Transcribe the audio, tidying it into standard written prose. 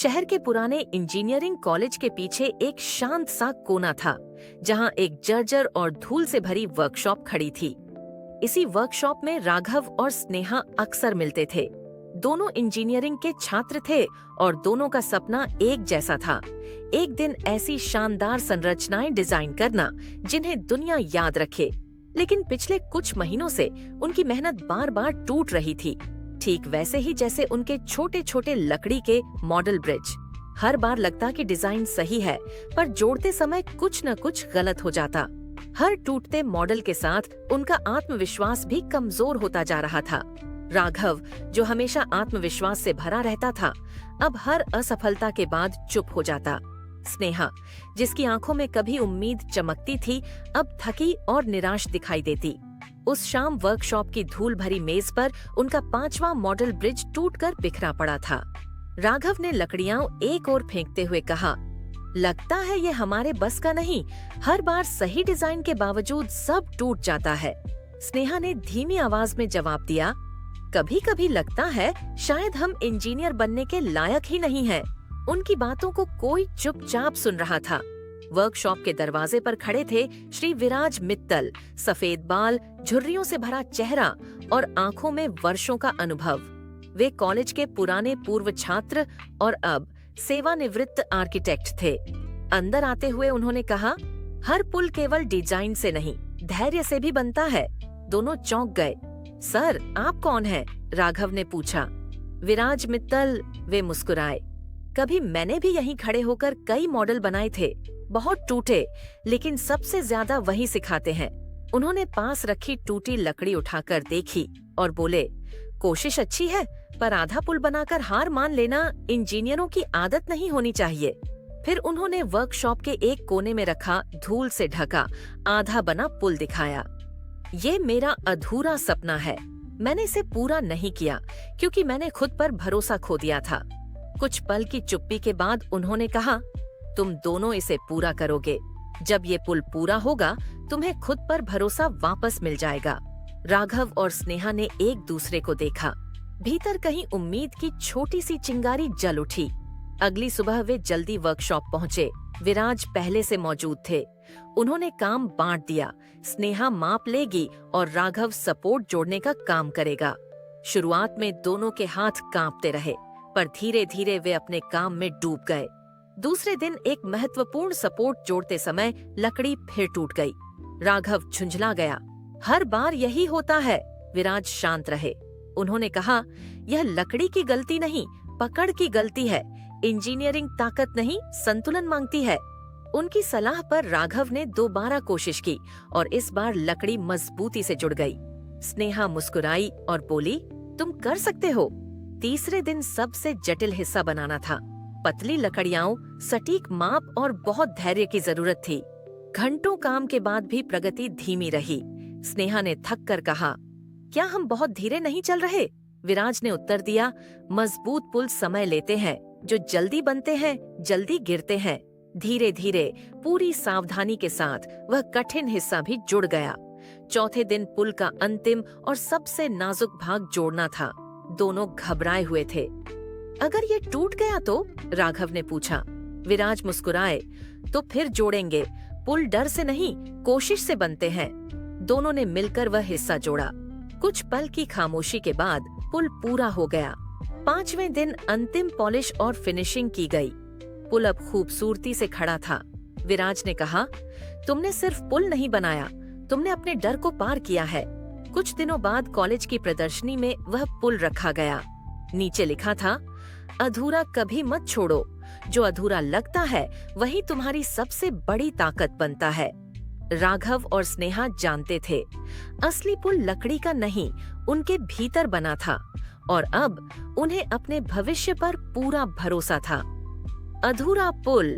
शहर के पुराने इंजीनियरिंग कॉलेज के पीछे एक शांत सा कोना था, जहां एक जर्जर और धूल से भरी वर्कशॉप खड़ी थी। इसी वर्कशॉप में राघव और स्नेहा अक्सर मिलते थे। दोनों इंजीनियरिंग के छात्र थे और दोनों का सपना एक जैसा था, एक दिन ऐसी शानदार संरचनाएं डिजाइन करना जिन्हें दुनिया याद रखे। लेकिन पिछले कुछ महीनों से उनकी मेहनत बार बार टूट रही थी, ठीक वैसे ही जैसे उनके छोटे छोटे लकड़ी के मॉडल ब्रिज। हर बार लगता कि डिजाइन सही है, पर जोड़ते समय कुछ न कुछ गलत हो जाता। हर टूटते मॉडल के साथ उनका आत्मविश्वास भी कमजोर होता जा रहा था। राघव, जो हमेशा आत्मविश्वास से भरा रहता था, अब हर असफलता के बाद चुप हो जाता। स्नेहा, जिसकी आंखों में कभी उम्मीद चमकती थी, अब थकी और निराश दिखाई देती। उस शाम वर्कशॉप की धूल भरी मेज पर उनका 5वां मॉडल ब्रिज टूटकर बिखरा पड़ा था। राघव ने लकड़ियां एक ओर फेंकते हुए कहा, लगता है ये हमारे बस का नहीं, हर बार सही डिजाइन के बावजूद सब टूट जाता है। स्नेहा ने धीमी आवाज में जवाब दिया, कभी कभी लगता है शायद हम इंजीनियर बनने के लायक ही नहीं हैं। उनकी बातों को कोई चुपचाप सुन रहा था। वर्कशॉप के दरवाजे पर खड़े थे श्री विराज मित्तल, सफेद बाल, झुर्रियों से भरा चेहरा और आंखों में वर्षों का अनुभव। वे कॉलेज के पुराने पूर्व छात्र और अब सेवानिवृत्त आर्किटेक्ट थे। अंदर आते हुए उन्होंने कहा, हर पुल केवल डिजाइन से नहीं, धैर्य से भी बनता है। दोनों चौंक गए। सर, आप कौन हैं? राघव ने पूछा। विराज मित्तल, वे मुस्कुराए। कभी मैंने भी यहीं खड़े होकर कई मॉडल बनाए थे, बहुत टूटे, लेकिन सबसे ज्यादा वही सिखाते हैं। उन्होंने पास रखी टूटी लकड़ी उठाकर देखी और बोले, कोशिश अच्छी है, पर आधा पुल बनाकर हार मान लेना इंजीनियरों की आदत नहीं होनी चाहिए। फिर उन्होंने वर्कशॉप के एक कोने में रखा धूल से ढका आधा बना पुल दिखाया। ये मेरा अधूरा सपना है। मैंने इसे पूरा नहीं किया क्योंकि मैंने खुद पर भरोसा खो दिया था। कुछ पल की चुप्पी के बाद उन्होंने कहा, तुम दोनों इसे पूरा करोगे। जब ये पुल पूरा होगा, तुम्हें खुद पर भरोसा वापस मिल जाएगा। राघव और स्नेहा ने एक दूसरे को देखा। भीतर कहीं उम्मीद की छोटी सी चिंगारी जल उठी। अगली सुबह वे जल्दी वर्कशॉप पहुंचे। विराज पहले से मौजूद थे। उन्होंने काम बांट दिया। स्नेहा माप लेगी और राघव सपोर्ट जोड़ने का काम करेगा। शुरुआत में दोनों के हाथ कांपते रहे, पर धीरे धीरे वे अपने काम में डूब गए। दूसरे दिन एक महत्वपूर्ण सपोर्ट जोड़ते समय लकड़ी फिर टूट गई। राघव झुंझला गया। हर बार यही होता है। विराज शांत रहे। उन्होंने कहा, यह लकड़ी की गलती नहीं, पकड़ की गलती है। इंजीनियरिंग ताकत नहीं, संतुलन मांगती है। उनकी सलाह पर राघव ने दोबारा कोशिश की और इस बार लकड़ी मजबूती से जुड़ गई। स्नेहा मुस्कुराई और बोली, तुम कर सकते हो। तीसरे दिन सबसे जटिल हिस्सा बनाना था। पतली लकड़ियां, सटीक माप और बहुत धैर्य की जरूरत थी। घंटों काम के बाद भी प्रगति धीमी रही। स्नेहा ने थक कर कहा, क्या हम बहुत धीरे नहीं चल रहे? विराज ने उत्तर दिया, मजबूत पुल समय लेते हैं। जो जल्दी बनते हैं, जल्दी गिरते हैं। धीरे धीरे, पूरी सावधानी के साथ वह कठिन हिस्सा भी जुड़ गया। चौथे दिन पुल का अंतिम और सबसे नाजुक भाग जोड़ना था। दोनों घबराए हुए थे। अगर ये टूट गया तो? राघव ने पूछा। विराज मुस्कुराए, तो फिर जोड़ेंगे। पुल डर से नहीं, कोशिश से बनते हैं। दोनों ने मिलकर वह हिस्सा जोड़ा। कुछ पल की खामोशी के बाद पुल पूरा हो गया। 5वें दिन अंतिम पॉलिश और फिनिशिंग की गई। पुल अब खूबसूरती से खड़ा था। विराज ने कहा, तुमने सिर्फ पुल नहीं बनाया, तुमने अपने डर को पार किया है। कुछ दिनों बाद कॉलेज की प्रदर्शनी में वह पुल रखा गया। नीचे लिखा था, अधूरा कभी मत छोड़ो। जो अधूरा लगता है वही तुम्हारी सबसे बड़ी ताकत बनता है। राघव और स्नेहा जानते थे, असली पुल लकड़ी का नहीं, उनके भीतर बना था और अब उन्हें अपने भविष्य पर पूरा भरोसा था। अधूरा पुल।